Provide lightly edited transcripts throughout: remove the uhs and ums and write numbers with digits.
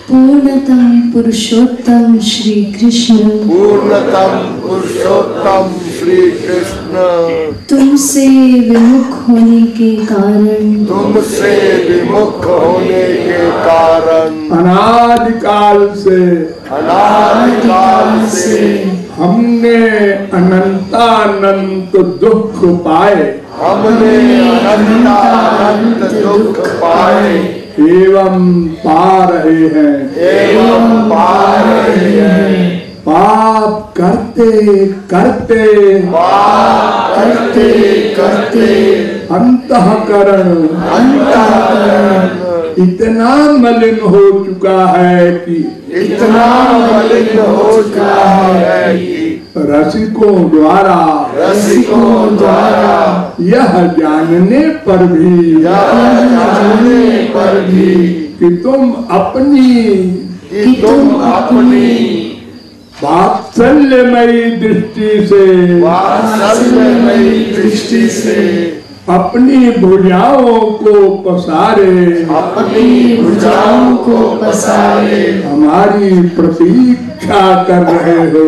पूर्णतम पुरुषोत्तम श्री कृष्ण, पूर्णतम पुरुषोत्तम श्री कृष्ण, तुमसे विमुख होने के कारण, तुमसे विमुख होने के कारण, अनादिकाल से हमने अनंतानंत दुख पाए, हमने अनंतानंत दुख पाए एवं पा रहे हैं, एवं पा रहे हैं। पाप करते करते, पाप करते करते अंतःकरण इतना मलिन हो चुका है कि, इतना मलिन हो चुका है कि रसिकों द्वारा यह जानने पर भी कि तुम अपनी वात्सल्यमयी दृष्टि से अपनी भुजाओं को पसारे हमारी प्रतीक्षा कर रहे हो,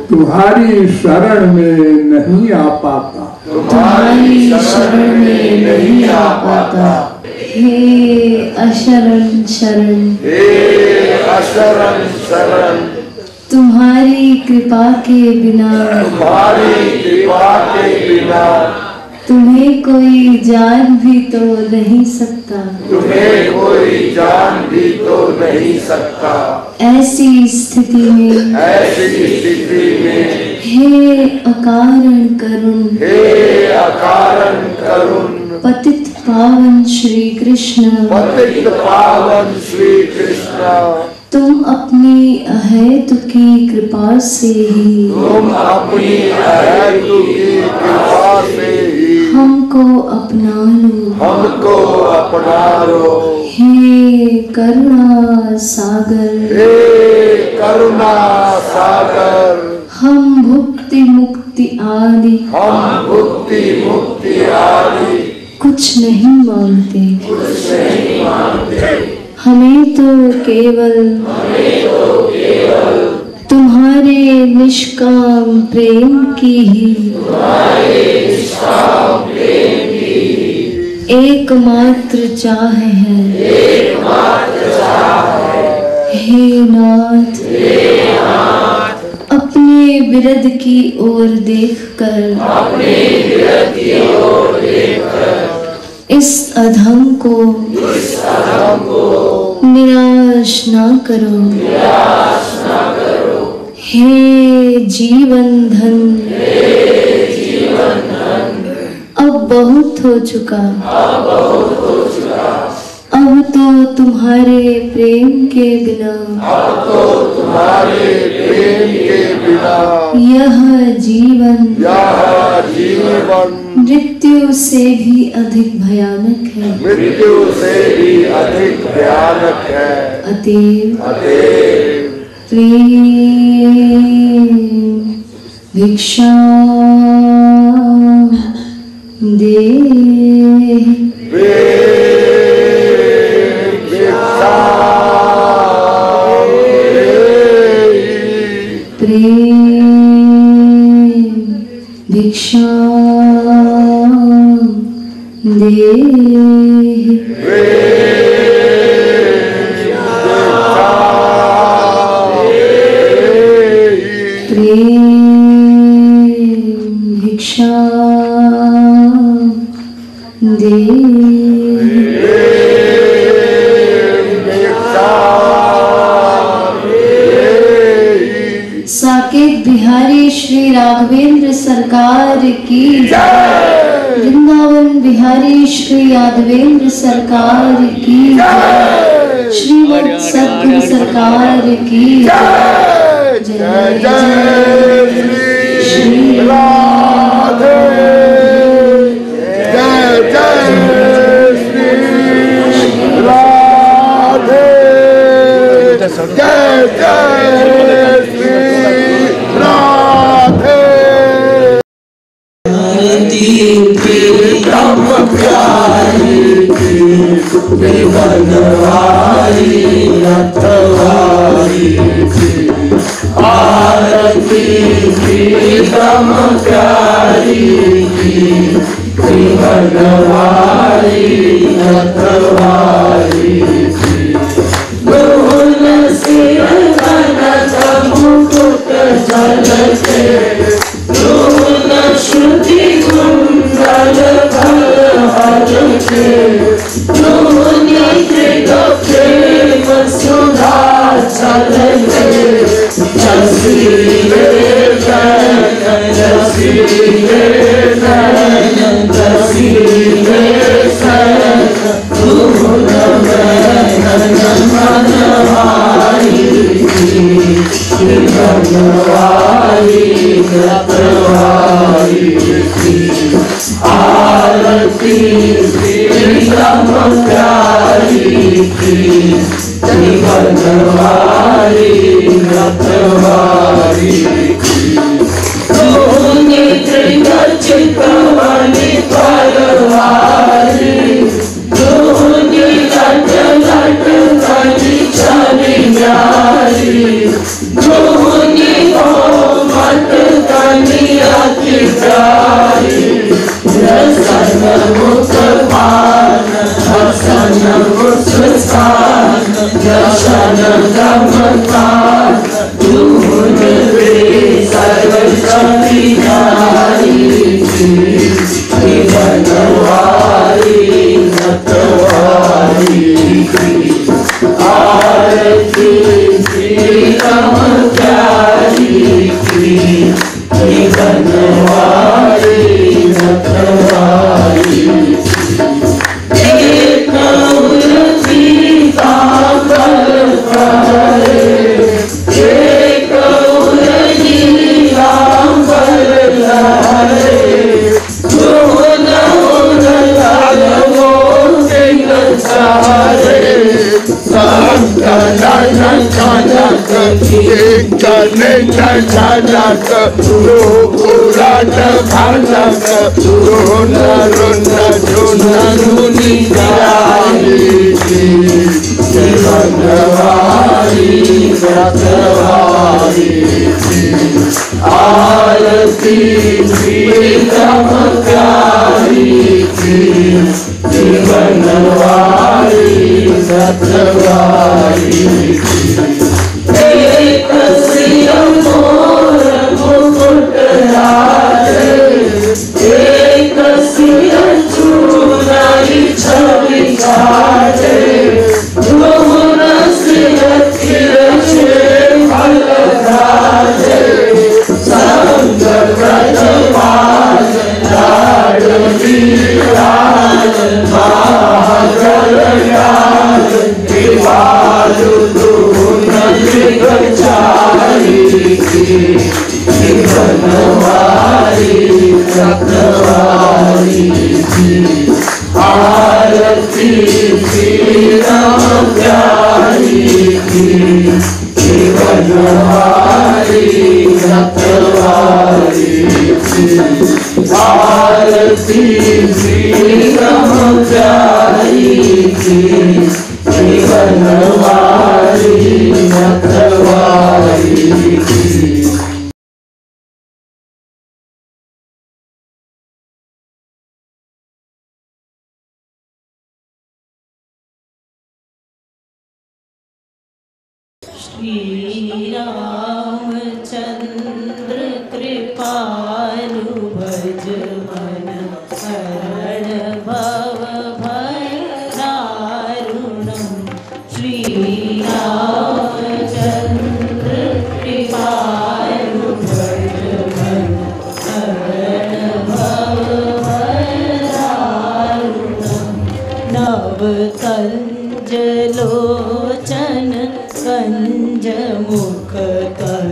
तुम्हारी शरण में नहीं आ पाता, हे अशरण शरण, तुम्हारी कृपा के बिना तुम्हें कोई जान भी तो नहीं सकता, ऐसी स्थिति में हे अकारण करुण, पतित पावन श्री कृष्ण, तुम अपनी अहेतुकी कृपा से ही हमको अपना लो, हे करुणा सागर, हम भुक्ति मुक्ति आदि कुछ नहीं मांगते, हमें तो केवल तुम्हारे निष्काम प्रेम की ही एकमात्र चाह है, हे नाथ, अपने बिरद की ओर देखकर इस अधम को निराश ना करो, हे जीवन धन, अब बहुत हो चुका, अब तो तुम्हारे प्रेम के बिना यह जीवन मृत्यु से भी अधिक भयानक है, अतएव प्रेम भिक्षा दे, प्रेम भिक्षा दे, प्रेम भिक्षा दे, साकेत बिहारी श्री राघवेंद्र सरकार की जय, वृंदावन बिहारी श्री यादवेंद्र सरकार की जय, श्रीमद सद्गुरु सरकार की जय, जय जय श्री राधे, जय जय श्री राधे, जय जय श्री राधे। ब्रह्म प्यारी बनवारी रखवारी की आरती प्रीतम प्यारी की बनवारी रखवारी की दोन सिर कनक मुकुट झलके दोन श्रुति कुंडल भर के सुधा चलके जसीले जसीले जसीले मनवारी रखवारी आरती प्रीतम प्यारी की बनवारी रखवारी की दोनी चितवनी परवारी दोनी लट लट कनी चली जारी दोनी मत कनी अति प्यारी रसन मुख पान हसन मुस्कान दर्शन गमकान दून वे सर्व कवियारी की बनवारी रखवारी की आरती प्रीतम प्यारी की बनवारी रखवारी एक आरती प्रीतम प्यारी की बनवारी रखवारी की एक सिर मोर मुकुट लागे एक सिर चूनाई छवि काटे दोन सिर तिरछे फल धारे संग ब्रजपाल लाडली लाल महागल दिवालु दून चारी की बनवारी रखवारी की आरती प्रीतम प्यारी की बनवारी रखवारी की आरती प्रीतम प्यारी की बनवारी रखवारी की श्री रामचंद्र कृपालु भज मन हरण भव भय दारुणम् श्री रामचंद्र कृपालु भज मन हरण भव भय दारुणम् नव कंज लोचन कंज मुख कर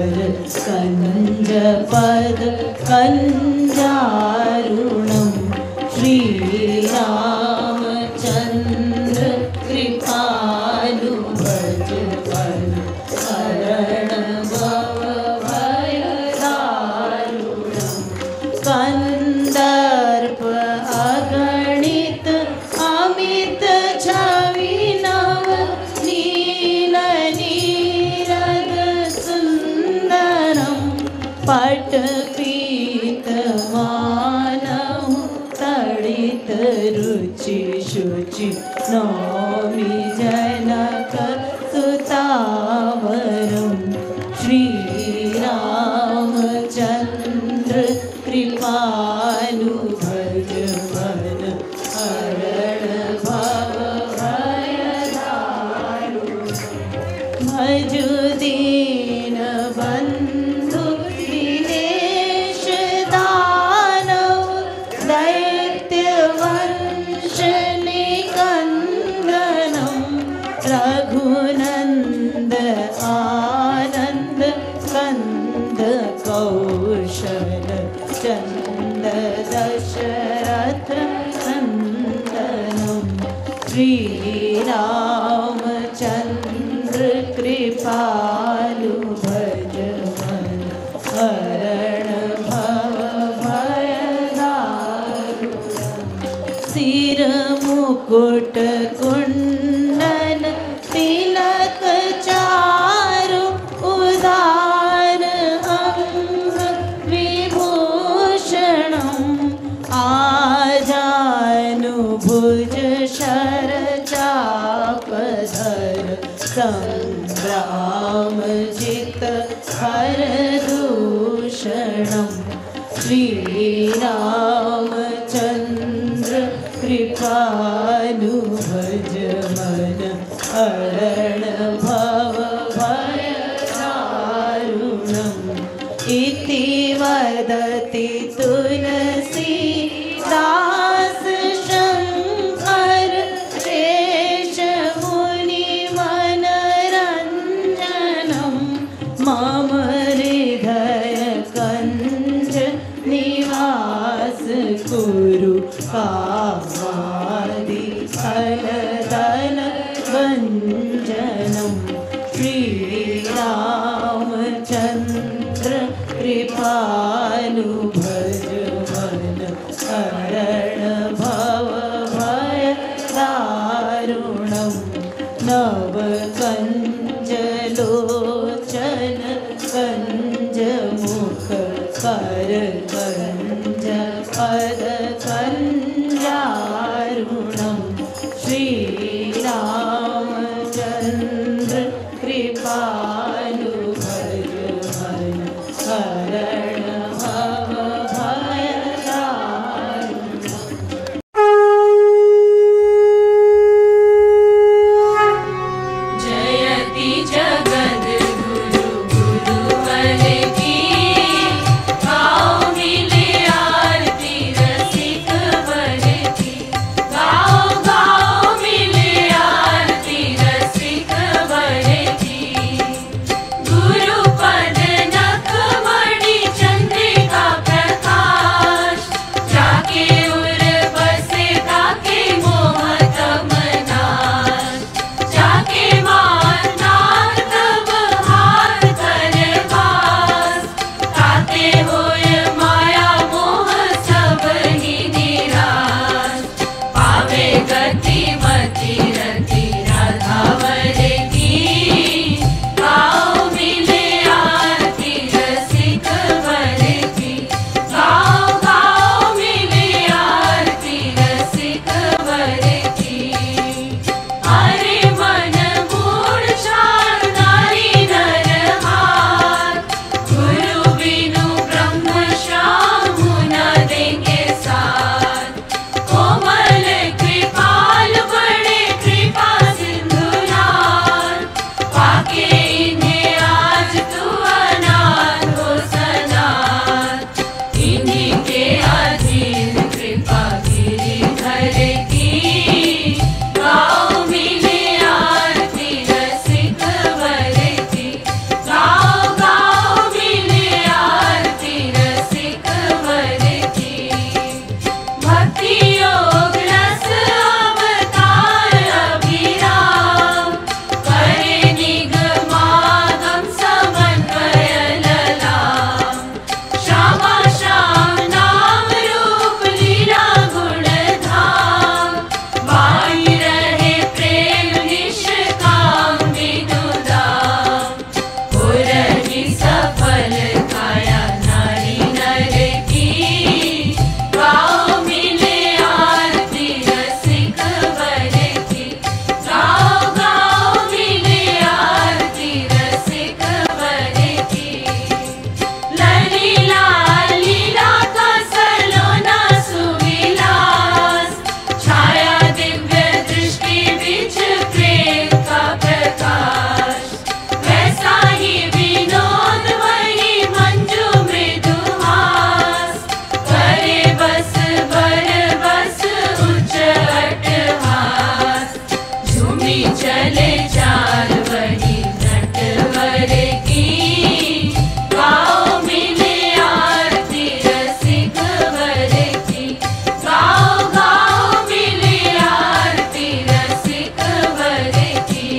कंज पद कंजारुणम् श्री रामचंद्र कृपालु भज मन हरण भव भय दारुणम् कंदर्प अगणित अमित छवि नौमि जनक सुतावरं श्रीरामचन्द्र कृपालु भज मन हरण भव भयदारुण भज दीन बंधु दिनेश दानव दैत्य वंश निकंदनम रघुनंद आनंद कंद कौशल चंद दशरथ नंदनम श्रीरामचंद्र कृपालु भज मन हरण भव भयदारुण सिर मुकुट कुंडल तिलक चारु उदार अंग विभूषणम आजानुभुज शर चापधर संग्राम जित हर दूषणम श्रीरामचंद्र कृपालु भज मन हरण भव भयदारुणम् इति वदति तुलसीदास शंकर शेष मुनि मनरंजनम् मम हृदय कंज निवास कुरु कामादि फलदल भंजनम् श्रीरामचंद्र कृपालु भज मन हरण भव भयदारुणम् नव कंज लोचन कंज मुख कर कंज पद कंजारुणम् श्रीरामचंद्र कृपालु भज मन हरण भव भयदारुणम् जयति जगद गुरु गुरुवर की गाओ मिले आरती रसी घूमी चले चार वही नटवर की, गाओ मिले आरती रसिक वर की, गाओ गाओ मिले आरती रसिक वर की।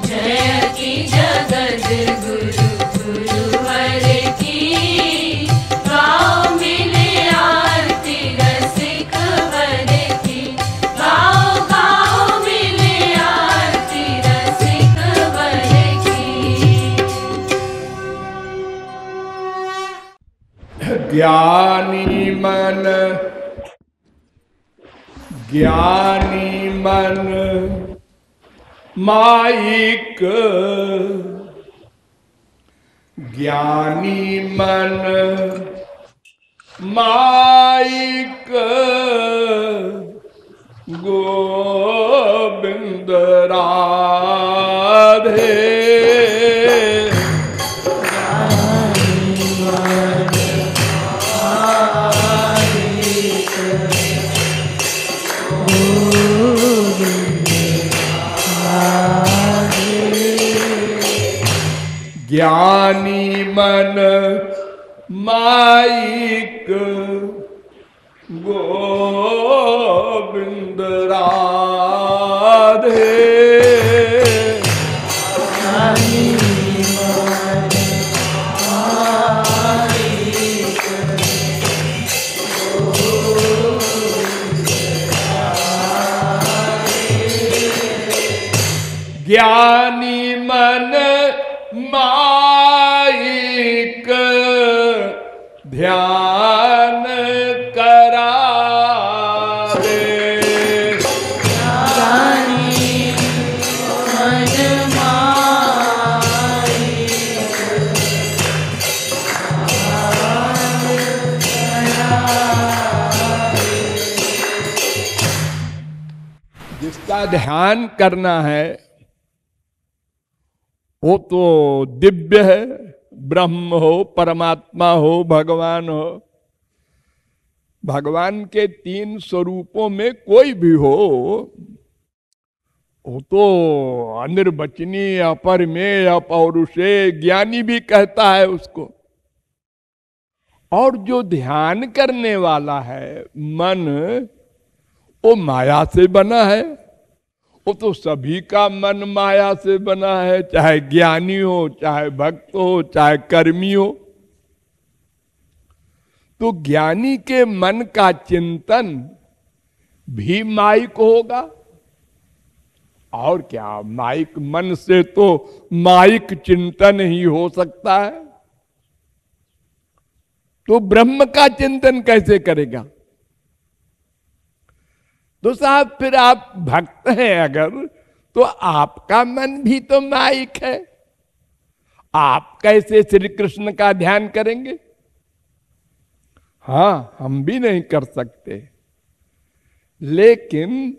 जय की जगत गुरु गुरुवर की, गाओ मिले आरती रसिक वर की, गाओ गाओ मिले आरती रसिक वर की। ज्ञानी मन माइक, ज्ञानी मन माइक, गोविंद राधे। ज्ञानी मन माइक, गोविंद राधे। ज्ञानी मन माइक, ध्यान करावे। ज्ञानी मन माइक, जिसका ध्यान करना है वो तो दिव्य है, ब्रह्म हो, परमात्मा हो, भगवान हो। भगवान के तीन स्वरूपों में कोई भी हो, वो तो अनिर्वचनीय, अपरिमेय, अपौरुषेय, ज्ञानी भी कहता है उसको। और जो ध्यान करने वाला है मन, वो माया से बना है। वो तो सभी का मन माया से बना है, चाहे ज्ञानी हो, चाहे भक्त हो, चाहे कर्मी हो। तो ज्ञानी के मन का चिंतन भी माइक होगा। और क्या, माइक मन से तो माइक चिंतन ही हो सकता है। तो ब्रह्म का चिंतन कैसे करेगा? तो साहब फिर आप भक्त हैं अगर, तो आपका मन भी तो माइक है। आप कैसे श्री कृष्ण का ध्यान करेंगे? हाँ, हम भी नहीं कर सकते। लेकिन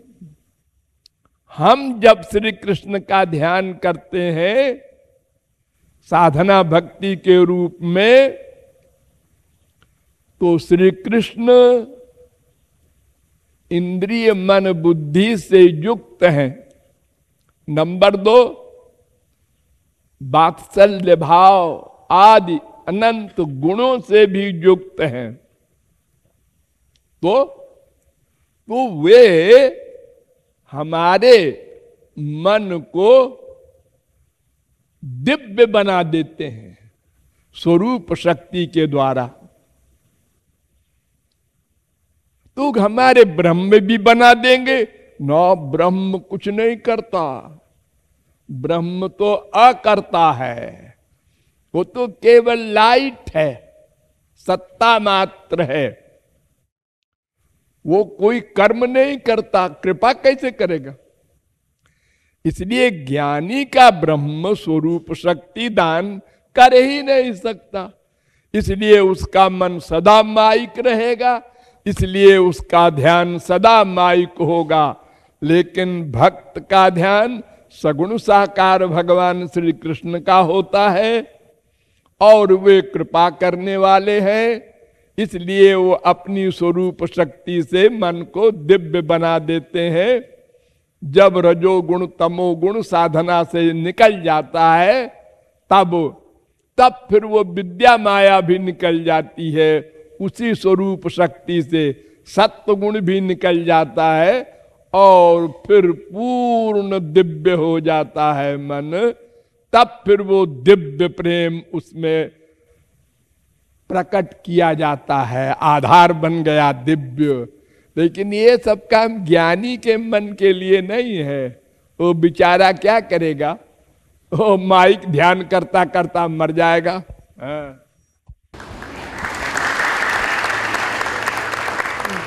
हम जब श्री कृष्ण का ध्यान करते हैं साधना भक्ति के रूप में, तो श्री कृष्ण इंद्रिय मन बुद्धि से युक्त हैं। नंबर 2, वात्सल्य भाव आदि अनंत गुणों से भी युक्त हैं। तो वे हमारे मन को दिव्य बना देते हैं स्वरूप शक्ति के द्वारा। तो हमारे ब्रह्म भी बना देंगे ना। ब्रह्म कुछ नहीं करता, ब्रह्म तो अकर्ता है। वो तो केवल लाइट है, सत्ता मात्र है। वो कोई कर्म नहीं करता, कृपा कैसे करेगा? इसलिए ज्ञानी का ब्रह्म स्वरूप शक्ति दान कर ही नहीं सकता। इसलिए उसका मन सदा माइक रहेगा, इसलिए उसका ध्यान सदा माइक होगा। लेकिन भक्त का ध्यान सगुण साकार भगवान श्री कृष्ण का होता है और वे कृपा करने वाले हैं। इसलिए वो अपनी स्वरूप शक्ति से मन को दिव्य बना देते हैं। जब रजोगुण तमोगुण साधना से निकल जाता है तब फिर वो विद्या माया भी निकल जाती है, उसी स्वरूप शक्ति से सत्व गुण भी निकल जाता है और फिर पूर्ण दिव्य हो जाता है मन। तब फिर वो दिव्य प्रेम उसमें प्रकट किया जाता है, आधार बन गया दिव्य। लेकिन ये सब काम ज्ञानी के मन के लिए नहीं है। वो बेचारा क्या करेगा, वो माइक ध्यान करता करता मर जाएगा।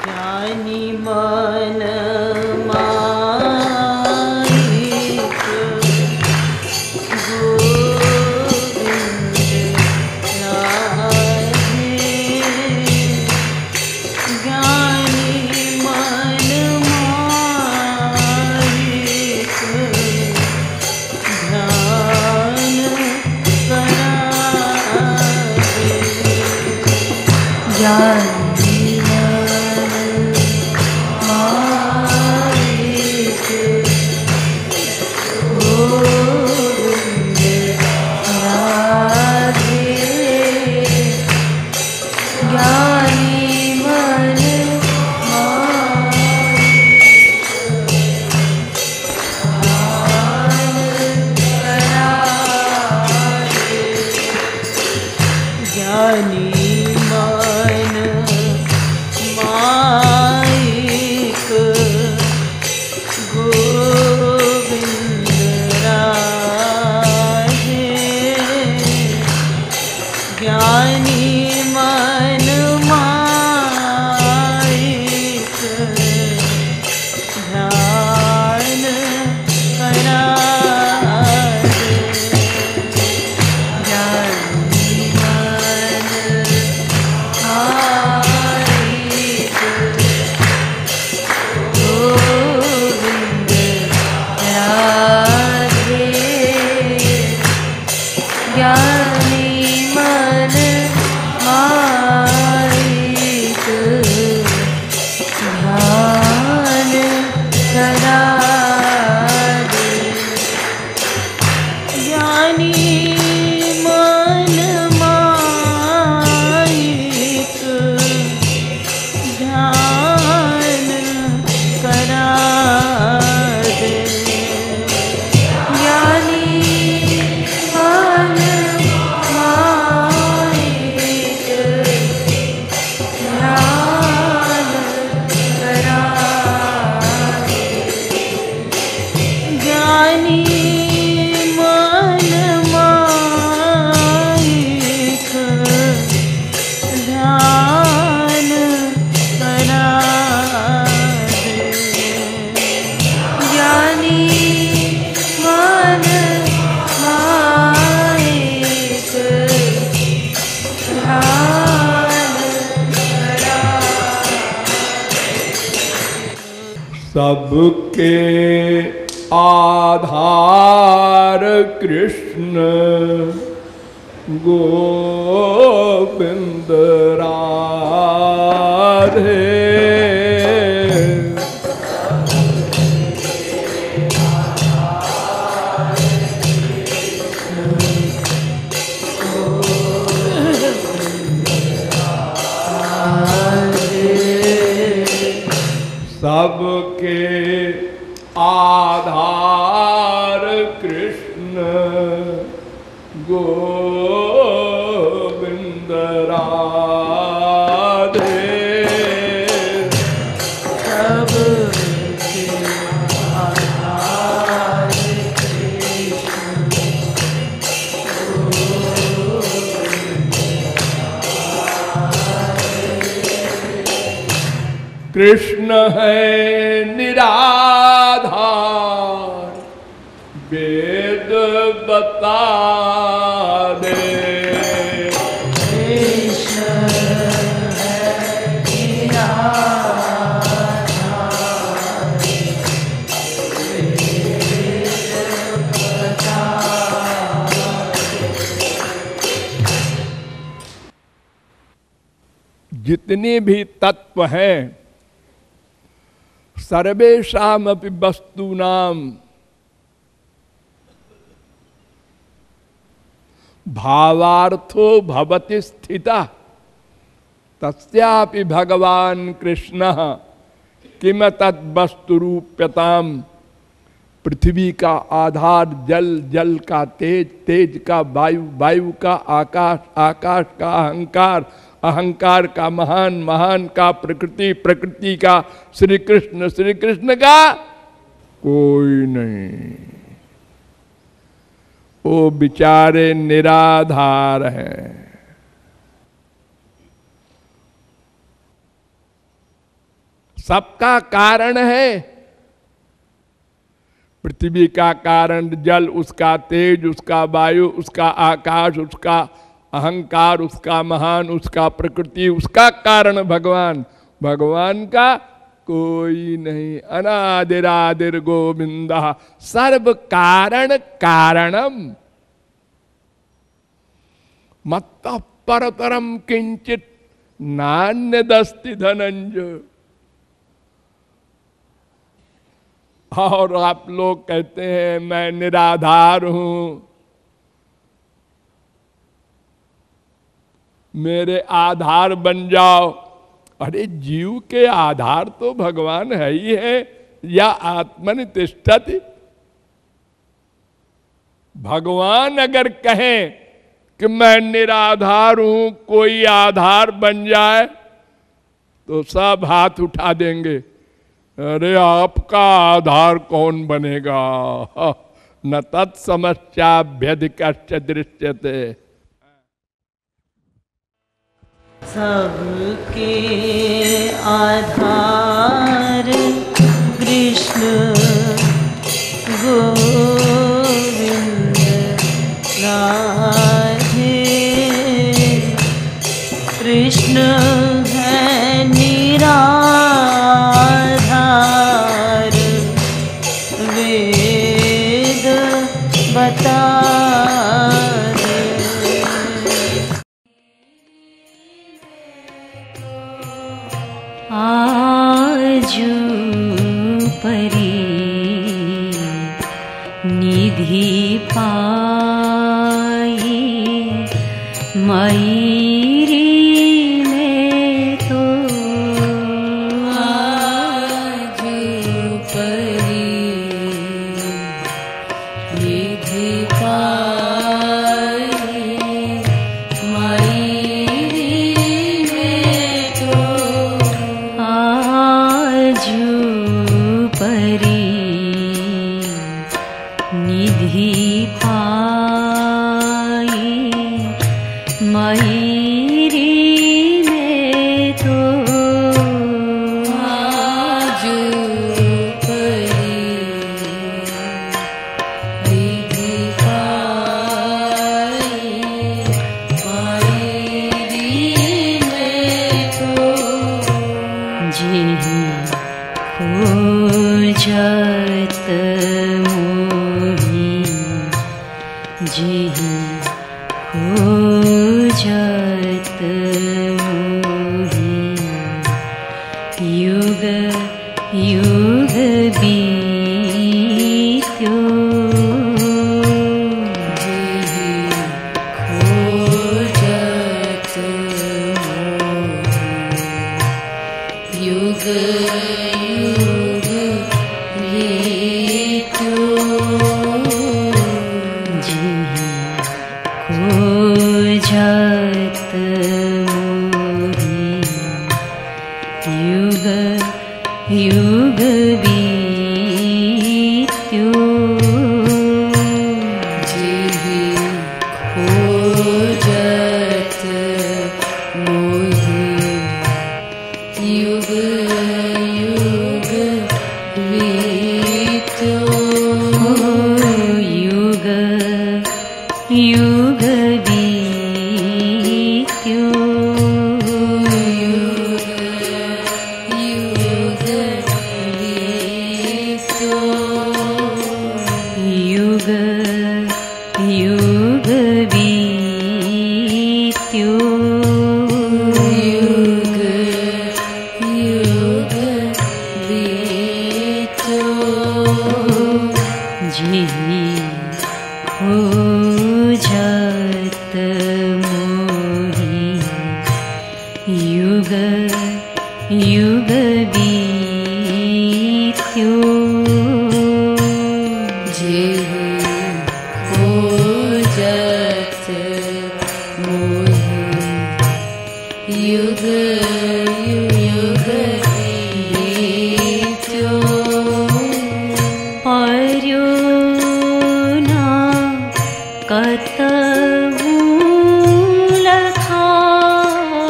ज्ञानी मन माइक सबके आधार कृष्ण गोविंद राधे। सबके आधार कृष्ण गोविंद राधे। सबके आधार कृष्ण है निराधार, वेद बता दे। कृष्ण है निराधार, वेद बता दे। जितने भी तत्व हैं सर्वेषामपि वस्तूनाम भावार्थो भवति स्थिता तस्यापि भगवान कृष्ण किम तद वस्तु रूप्यताम। पृथ्वी का आधार जल, जल का तेज, तेज का वायु, वायु का आकाश, आकाश का अहंकार, अहंकार का महान, महान का प्रकृति, प्रकृति का श्री कृष्ण, श्री कृष्ण का कोई नहीं। वो बेचारे निराधार हैं। सबका कारण है। पृथ्वी का कारण जल, उसका तेज, उसका वायु, उसका आकाश, उसका अहंकार, उसका महान, उसका प्रकृति, उसका कारण भगवान। भगवान का कोई नहीं। अनादिरादिर गोविंदा सर्व कारण कारणम मत्तः परतरम किंचित नान्यदस्ति धनंजय। और आप लोग कहते हैं मैं निराधार हूं, मेरे आधार बन जाओ। अरे जीव के आधार तो भगवान है ही है। या आत्मनि तिष्ठति। भगवान अगर कहें कि मैं निराधार हूं, कोई आधार बन जाए तो सब हाथ उठा देंगे। अरे आपका आधार कौन बनेगा? न तत्समस्याभ्यधिकश्च दृश्यते। सबके आधार कृष्ण गोविंद राधे। कृष्ण है निराधार, वेद बता आजू परी निधि पाई मयरी में तो। आजू परी निधि पाई मयरी में तो। आजू परी निधि पाई मयरी में तो। आजू परी निधि पाई मयरी में तो। जेहि खोजत मोहि, जेहि खोजत मोहि, युग युग बीत्यो। जेहि खोजत मोहि, युग युग बीत्यो। जेहि खोजत मोहि, युग युग बीत्यो। जेहि खोजत मोहि, युग युग बीत्यो। युग युग बीत्यो। युग युग युग बीत्यो। युग युग बीत्यो। जेहि खोजत मोहि युग युग बीत्यो जेहि खोजत मोहि युग युग बीत्यो पर्यो न कतहु लखाई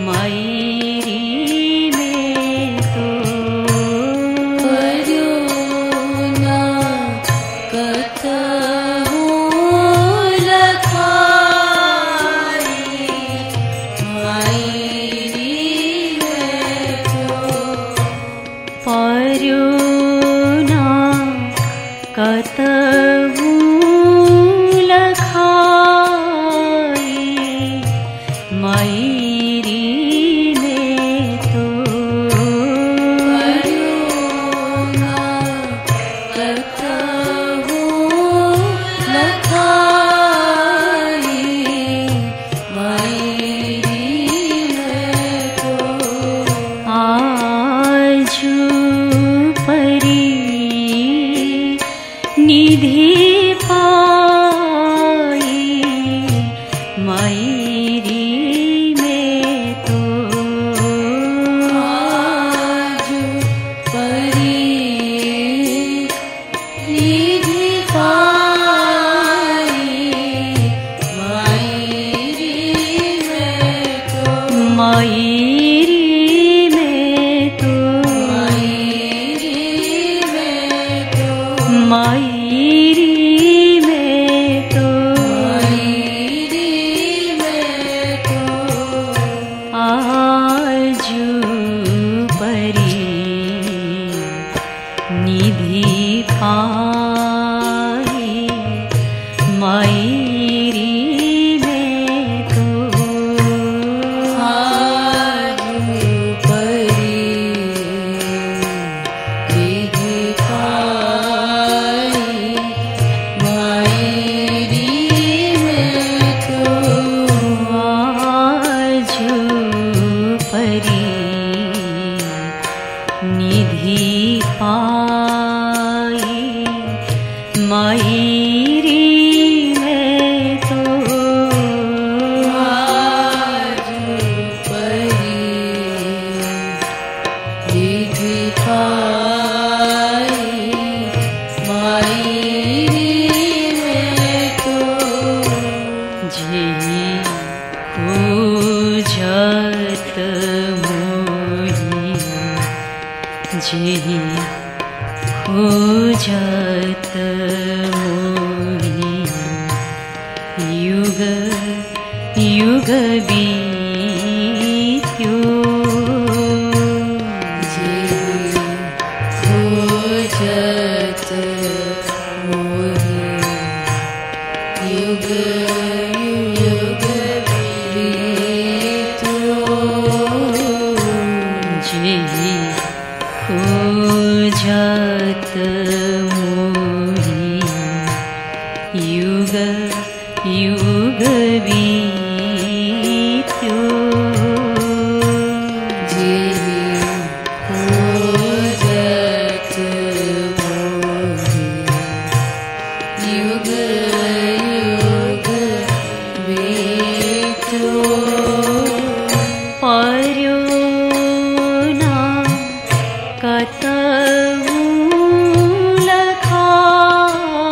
मायरी में तो पर्यो न कतहु लखाई मायरी में तो पर्यो न कतहु लखाई मायरी में तो पर्यो न कतहु लखाई मायरी में तो आजु परी निधि पाई मायरी में तो आज परी निधि पाई मायरी में तो मायरी में तो मायरी में तो मायरी में तो आजु परी निधि पाई मायरी में तो आज परी निधि पाई मायरी में तो आजु परी निधि पाई मायरी में तो आज परी निधि पाई मायरी में तो जेहि खोजत मोहि जेहि खोजत मोहि युग युग बीत्यो जेहि खोजत मोहि युग युग बीत्यो जेहि खोजत मोहि युग युग बीत्यो जेहि खोजत मोहि युग युग बीत्यो पर्यो न कतहु लखाई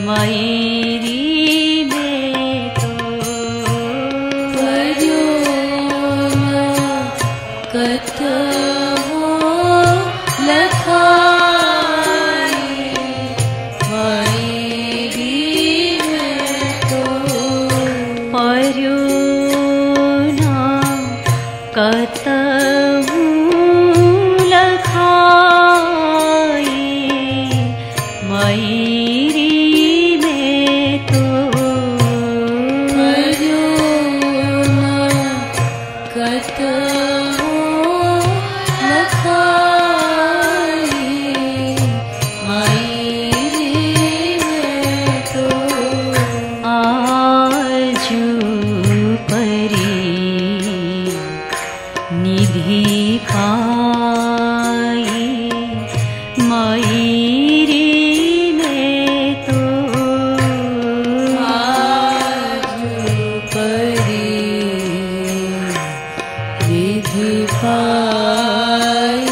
मायरी में तो पर्यो न कतहु लखाई मायरी में तो आज परी निधि पाई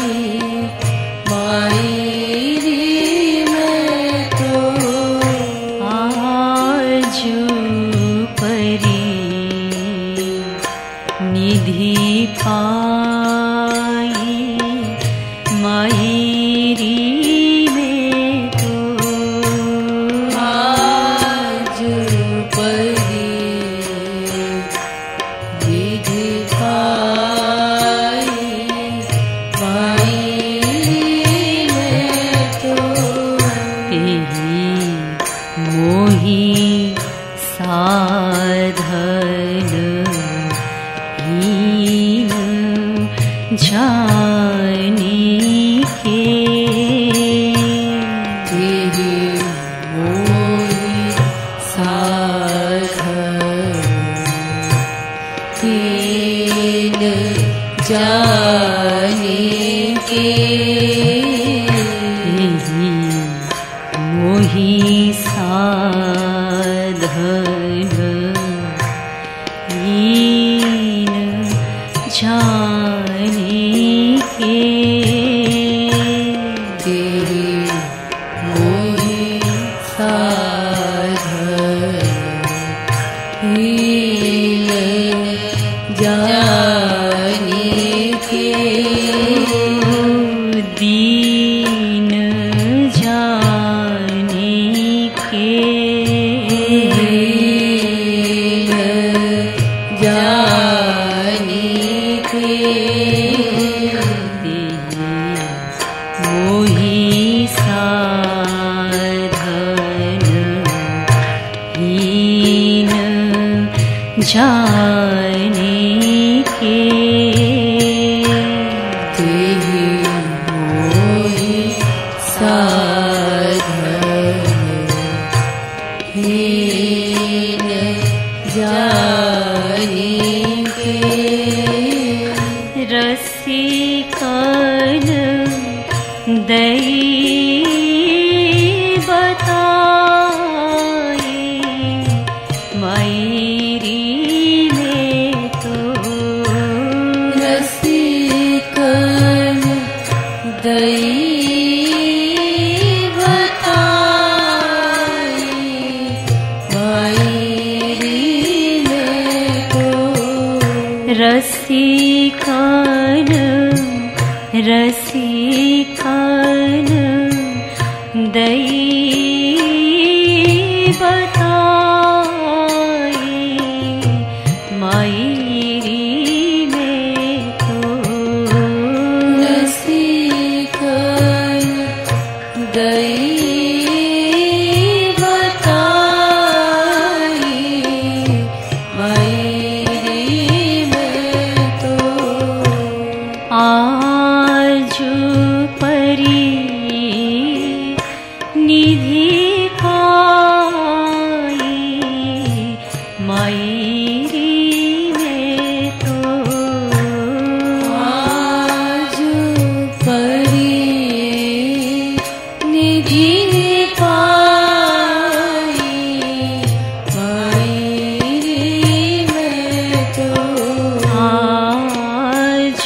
मायरी में तो आज परी निधि पाई मायरी में तो आज परी निधि पाई मायरी में तो तेहि मोहि साधन हीन जाने के तेरे मोहि साधन हीन जाने के तेहि मोहि साधन हीन जाने के तेरे मोहि साधन हीन जाने के दीन जाने के दीन जाने के मोहि साधन हीन जाने के तेहि मोहि साधन हीन जाने के रसिकन दई बताए मायरी में तो रसिकन दई बताए मायरी में तो रसिकन दई बताए मायरी में तो रसिकन दई बताए मायरी में तो आज परी निधि पाई मायरी में तो आज परी निधि पाई मायरी में तो आज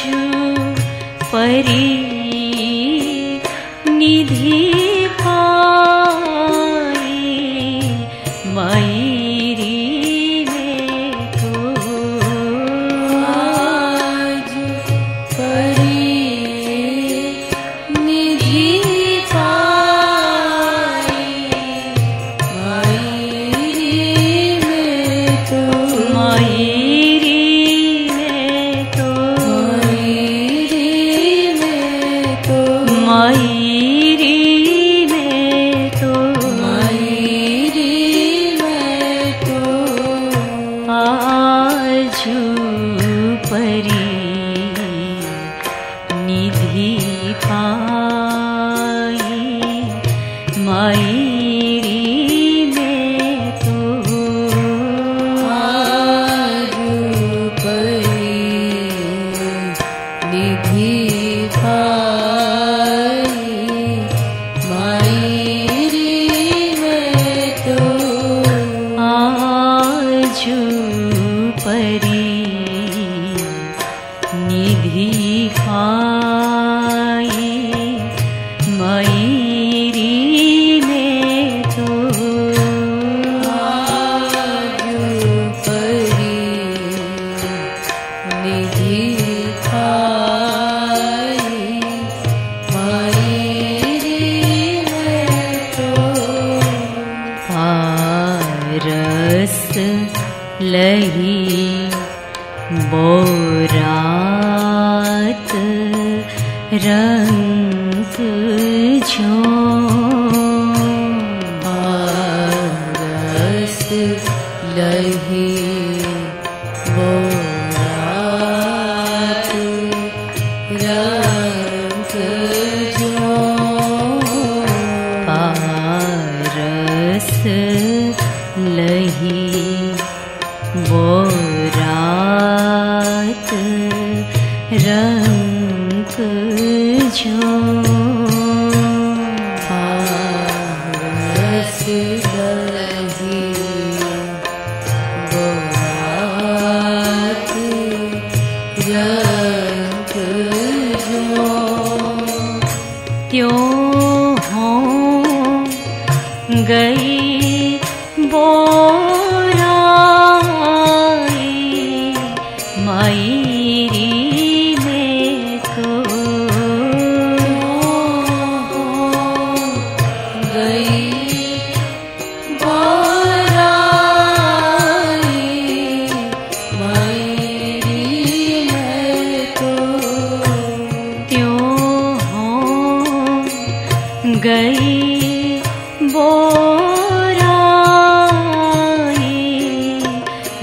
परी निधि पाई मायरी में तो आज परी निधि पाई मायरी में तो मायरी में तो मायरी में तो मायरी में तो मायरी में तो आज परी निधि पाई मायरी में तो आज परी निधि पाई लही बोरात रंग जो रस लही बोरात रंग जो पारस लही बोरात रंग जो पारस लही बोरात रंग जो त्यों गई बोराई मायरी में तो गई बोराई मायरी में तो त्यों गई बोराई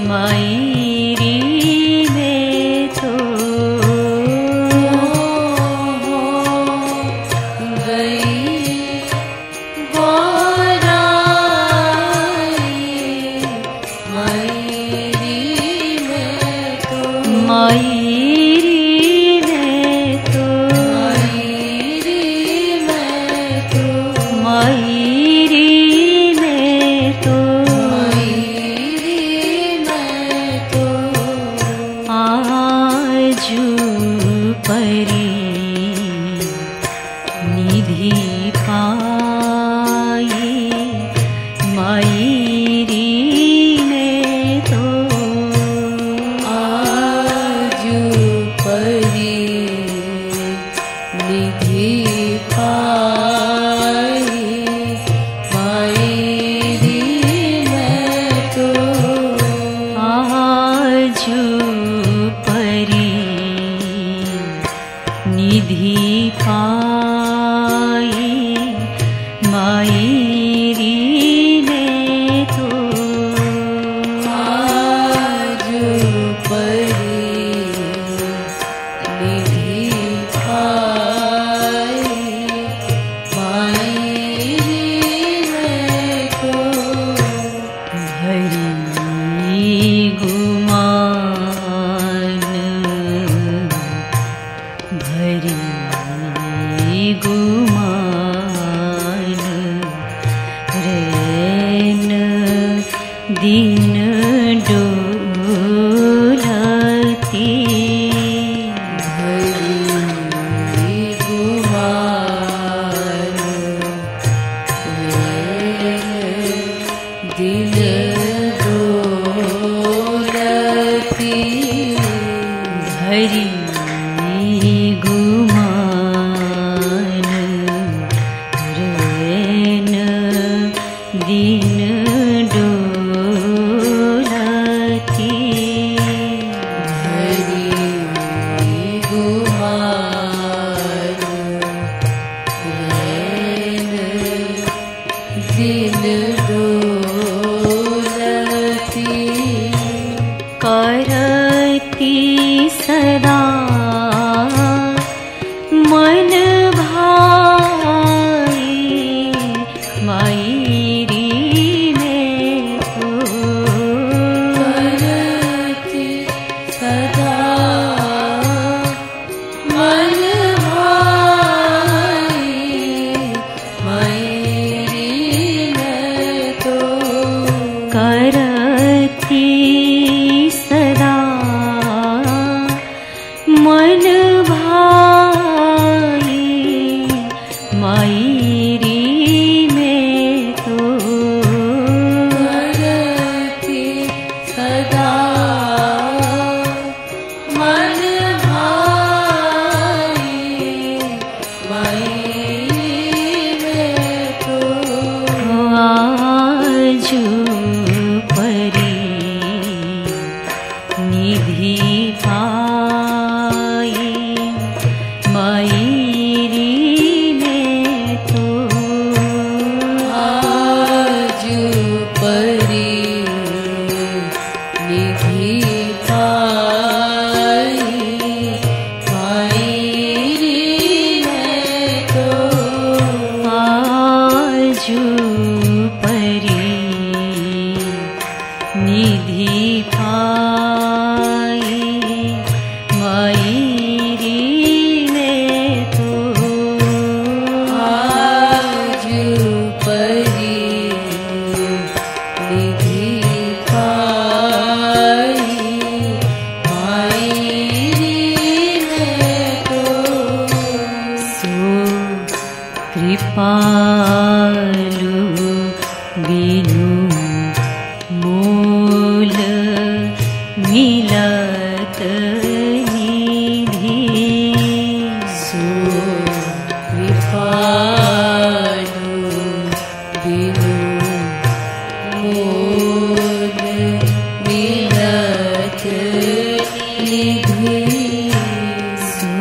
मायरी में तो गई बोराई मायरी में तो मायरी में तो मायरी में तो मायरी में तो आजू परी निधि पाई मायरी में तो आजू परी निधि पाई मायरी में तो आजू परी निधि पाई मायरी में तो आजू परी निधि पाई मायरी में तो भरी गुमान भरी गुमान रैन दिन डोलती भरी गुमान दिल डोलती भरी गुमान रैन दिन डोलती भरी गुमान रैन दिल डोलती करती सदा मन भाई मायरी में तो करती सदा मन भाई मायरी में तो करती सदा मन भाई मायरी में तो करती सदा मन भाई मायरी में तो आजू परी आजू परी निधि पाई मायरी में तो आजू परी निधि पाई मायरी में तो सो कृपालु बिनु मूल मिलत निधि सो कृपालु बिनु मूल मिलत निधि सो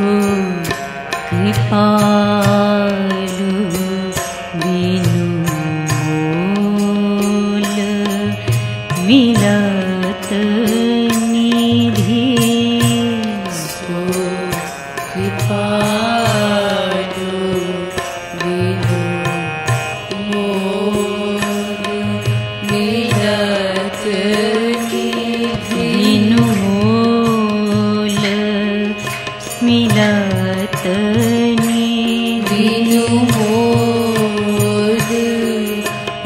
कृपालु बिनु मूल मिलत निधि सो कृपालु बिनु मूल मिलत निधि बिनु मूल मिलत निधि बिनु मूल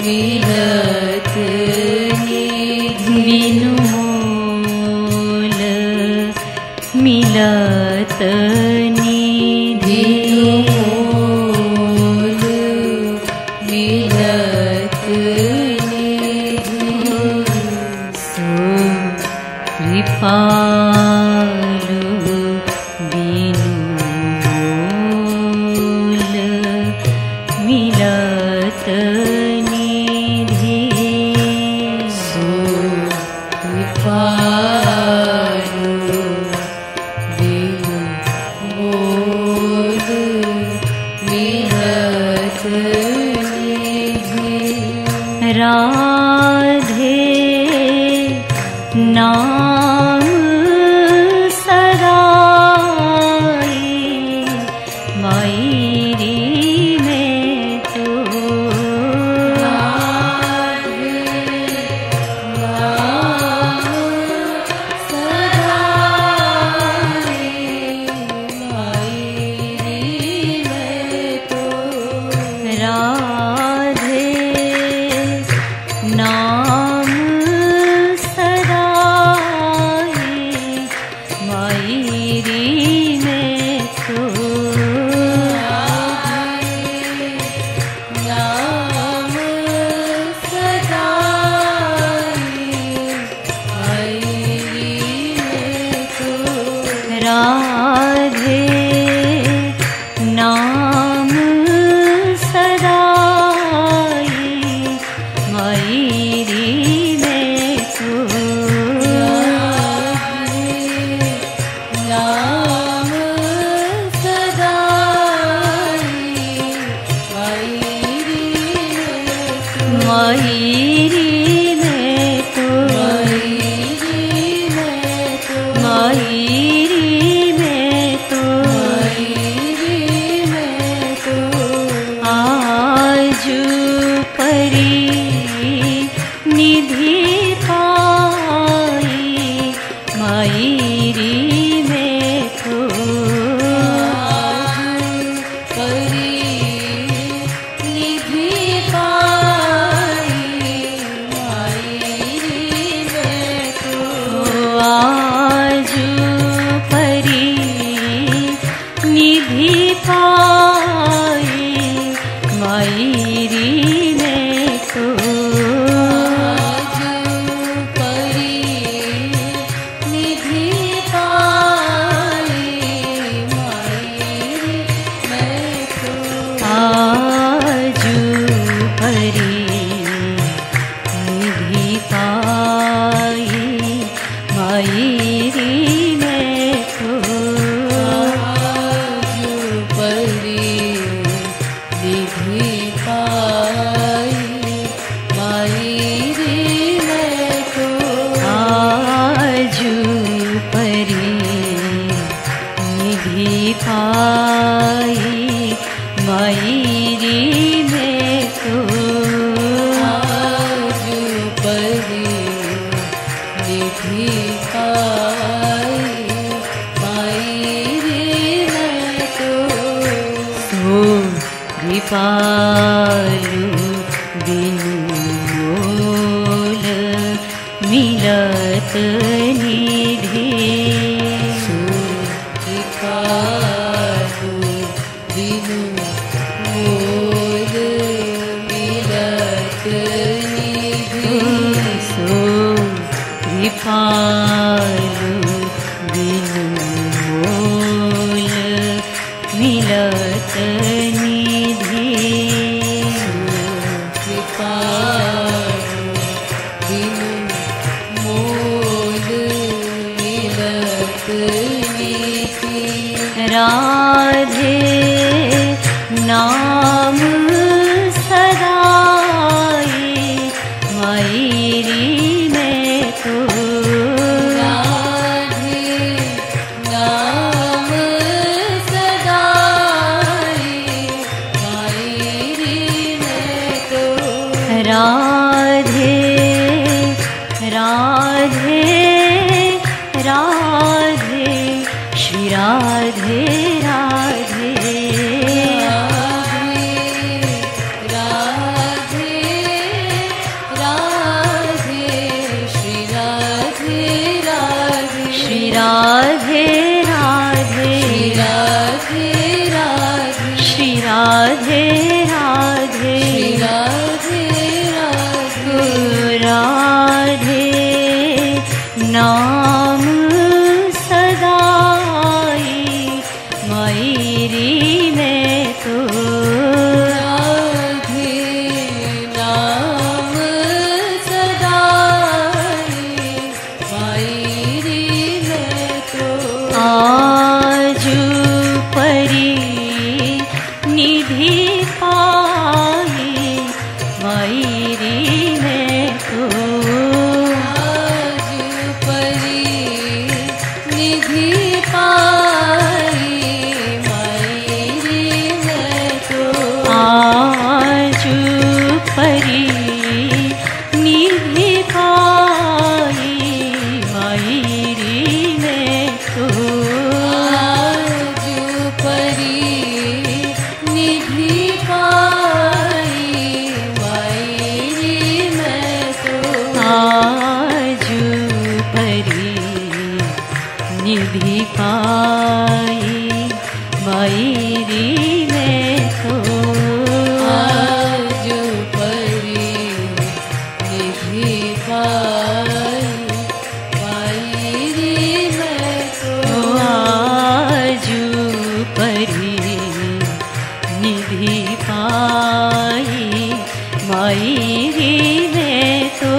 मिलत निधि बिनु मूल मिलत निधि मूल मिलत निधि सो कृपालु बिनु मूल मिलत निधि सो कृपालु बिनु मूल मिलत निधि राधे नाम सदाई मायरी में तो राधे नाम सदाई मायरी में तो राधे नाम सदाई मायरी में तो नाम सदाई मायरी में तो राधे नाम सदाई मायरी में तो नाम सदाई मायरी में तो मायरी में तो आजू परी निधि पाई मायरी में तो आजू परी निधि पाई मायरी में तो आजू परी निधि पाई मायरी में तो आजू परी निधि पाई मायरी में तो कृपालु बिनु मोल मिलत निधि। कृपालु बिनु मोल मिलत निधि। सो कृपालु बिनु मोल मिलत निधि। कृपालु बिनु मोल मिलत निधि। राधे नाम सदाई मायरी में तो। राधे नाम सदाई मायरी में तो। राधे राधे राधे श्री राधे राधे। राधे राधे श्री राधे राधे। श्री राधे राधे राधे राधे श्री राधे राधे। राधे राधे राधे नाम सदाई मायरी में तो। राधे नाम सदाई मायरी में तो। आजू परी निधि पाई मायरी में तो। आज परी निधि पाई मायरी में तो। आजू परी निधि पाई मायरी में तो। आज परी निधि पाई मायरी में तो। आजू परी निधि पाई मायरी में तो। आज परी निधि पाई मायरी में तो। आजू परी निधि पाई मायरी में तो।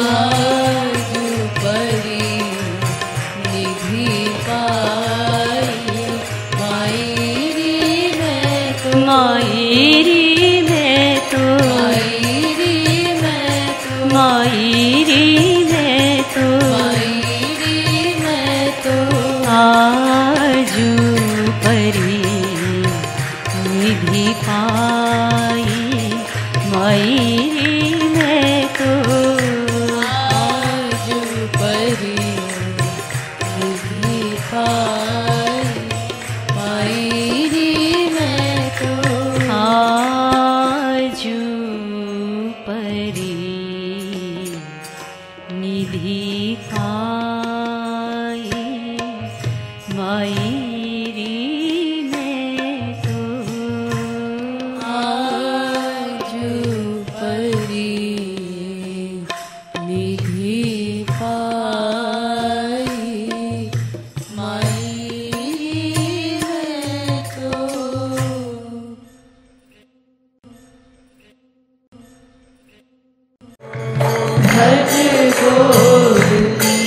आज परी निधि पाई मायरी में तो। मायरी में तो। मायरी में तो। मायरी में तो। मायरी में तो। आजू परी निधि पाई मायरी में तो। आज परी निधि पाई मायरी में तो। आजू परी निधि पाई मायरी में तो। आज परी निधि पाई मायरी में तो। भज गोविंदम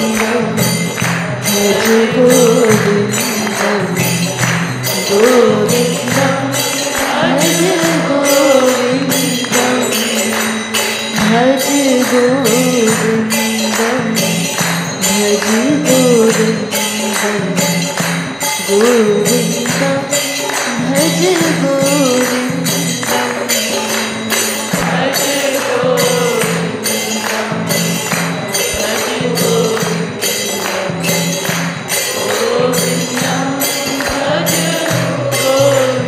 भज गोविंदम गोविंदम भज गोविंदम भज गोविंदम भज गोविंदम गोविंदम भज गोविंदम भज गोविंदम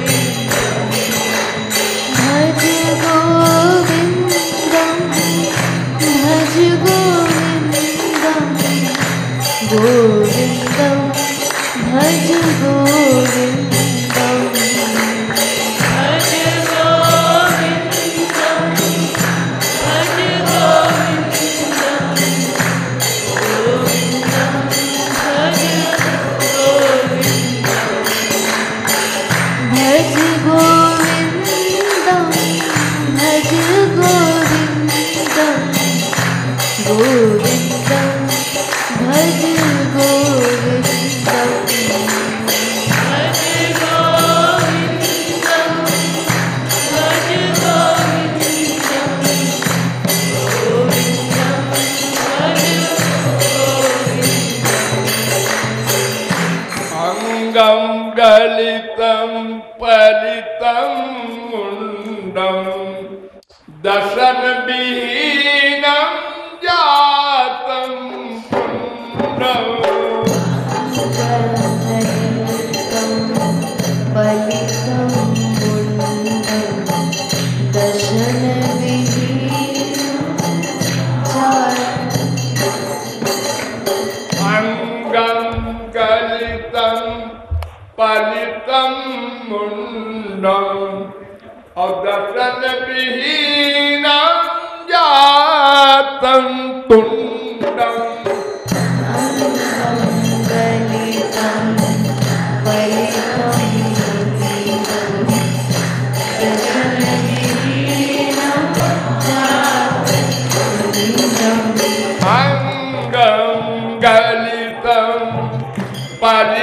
दर्शन विहीनम जातम पुण्यम। अंगम गलितम पलितम मुंडम और दर्शन विहीनम जातम तुंडम।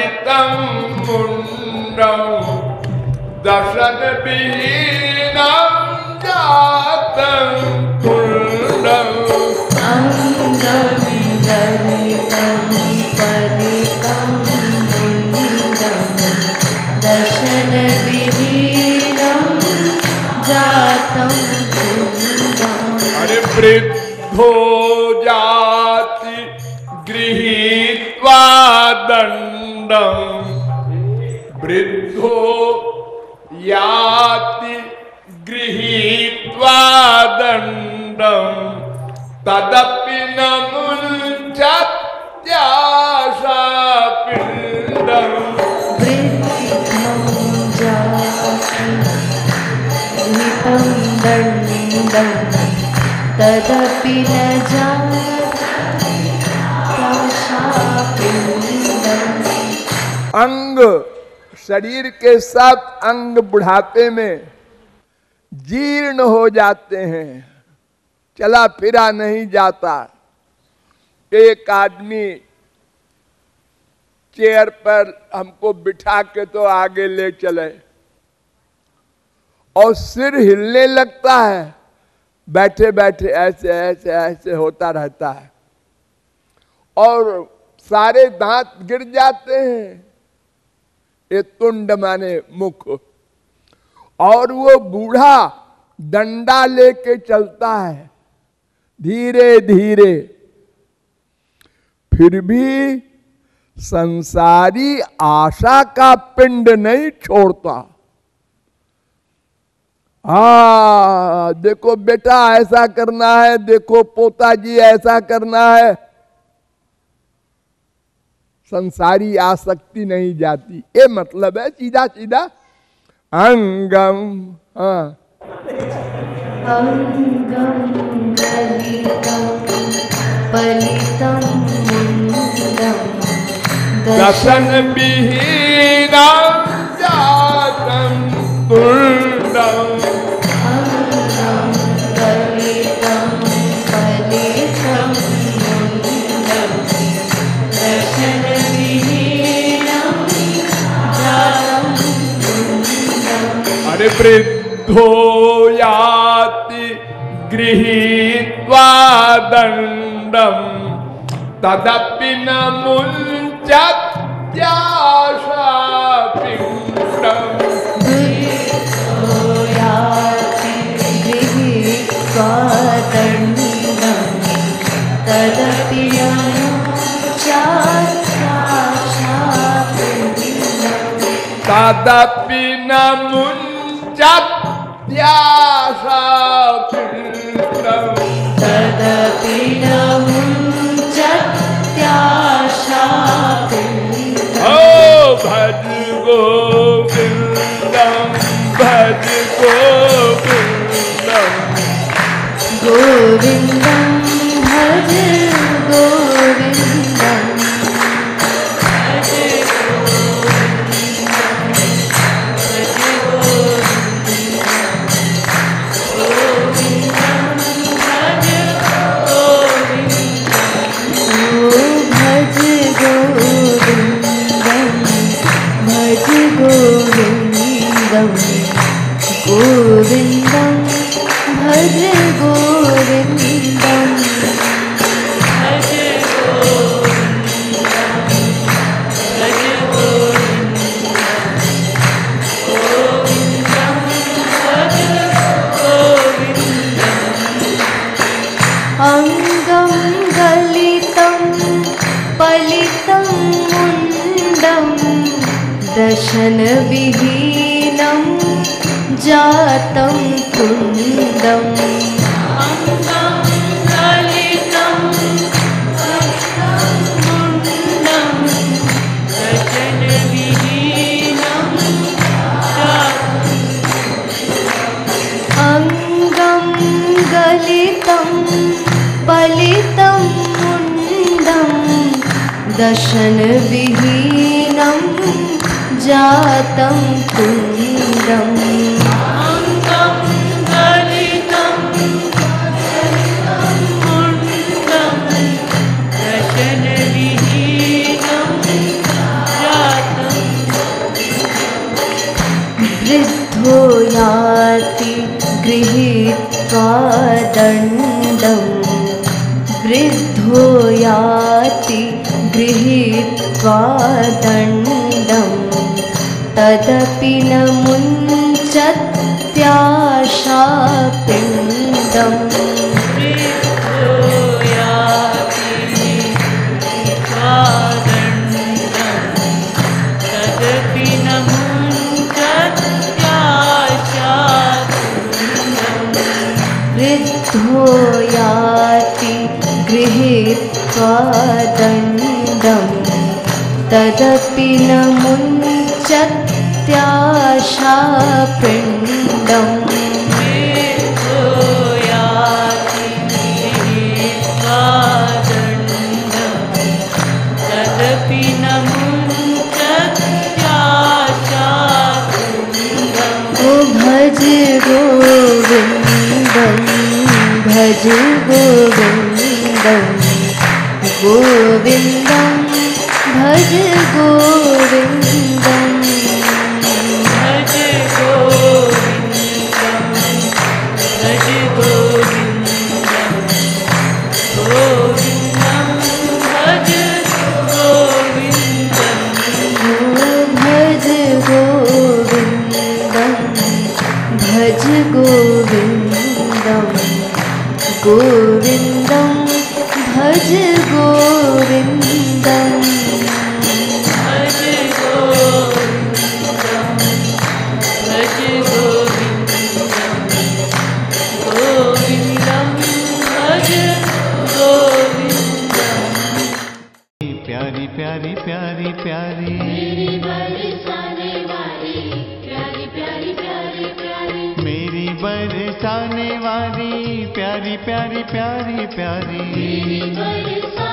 पलितम मुंडम दर्शन विहीनम जातम तुंडम। अंगम गलितम पलितम मुंडम दर्शन विहीनम जातम तुंडम। अरे वृद्धो जाति गृहीत्वा दंडम वृद्धो याति गृहीत्वा दंडम तदपि न मुञ्चत्याशा पिंडम। वृद्धं जाति गृहीतं दंडं तदपि न जात्याशा पिंडम। अंग शरीर के सब अंग बुढ़ापे में जीर्ण हो जाते हैं, चला फिरा नहीं जाता। एक आदमी चेयर पर हमको बिठा के तो आगे ले चले और सिर हिलने लगता है, बैठे बैठे ऐसे ऐसे ऐसे होता रहता है और सारे दांत गिर जाते हैं। ये तुंड माने मुख। और वो बूढ़ा डंडा लेके चलता है धीरे धीरे, फिर भी संसारी आशा का पिंड नहीं छोड़ता। देखो बेटा ऐसा करना है, देखो पोता जी ऐसा करना है। संसारी आसक्ति नहीं जाती, ये मतलब है सीधा सीधा अंगम। अंगम गलितं पलितं मुंडम दर्शन विहीनम जातम तुंडम। अंगम गलितं पलितं मुंडम दर्शन विहीनं जातं तुंडम। अरे वृद्धो याति गृहीत्वा दंडम तदपि न मुञ्चत्याशा पिंडम। वृद्धो याति गृहीत्वा दंडं तदपि न मुञ्चत्याशा पिंडम। तदपि न मुञ्चत्याशा पिंडम। तदपि न मुञ्चत्याशा पिंडम। ओ भज गोविंदम भज गोविंदम। गोविंदं भज गोविंदं भज गोविंदं गोविंदं भज गोविंदं भज गोविंदं भज दर्शन विहीनं जातं कुन्दम् अङ्गं गलितं पलितं मुण्डं दर्शनविहीनं जातं कुन्दम् वृद्धो याति गृहीत्वा दण्डं वृद्धो याति गृहीत्वा दण्डं तदपि न मुञ्चत्याशापिण्डम् वृद्धो याति गृहीत्वा दण्डं तदपि न मुञ्चत्याशापिण्डम् भज गोविन्दं भज गोविन्दं गोविन्दं भज गोविन्दं भज गोविन्दं भज गोविन्दं गोविन्दं भज गोविन्दं भज गोविन्दं भज गोविन्दं गोविन्दं भज गोविन्दं भज गोविन्दं भज गोविन्दं गोविन्दं भज गोविन्दं। प्यारी प्यारी प्यारी प्यारी मेरी बरसाने वाली प्यारी प्यारी प्यारी प्यारी मेरी बरसाने वाली प्यारी प्यारी प्यारी प्यारी मेरी बरसाने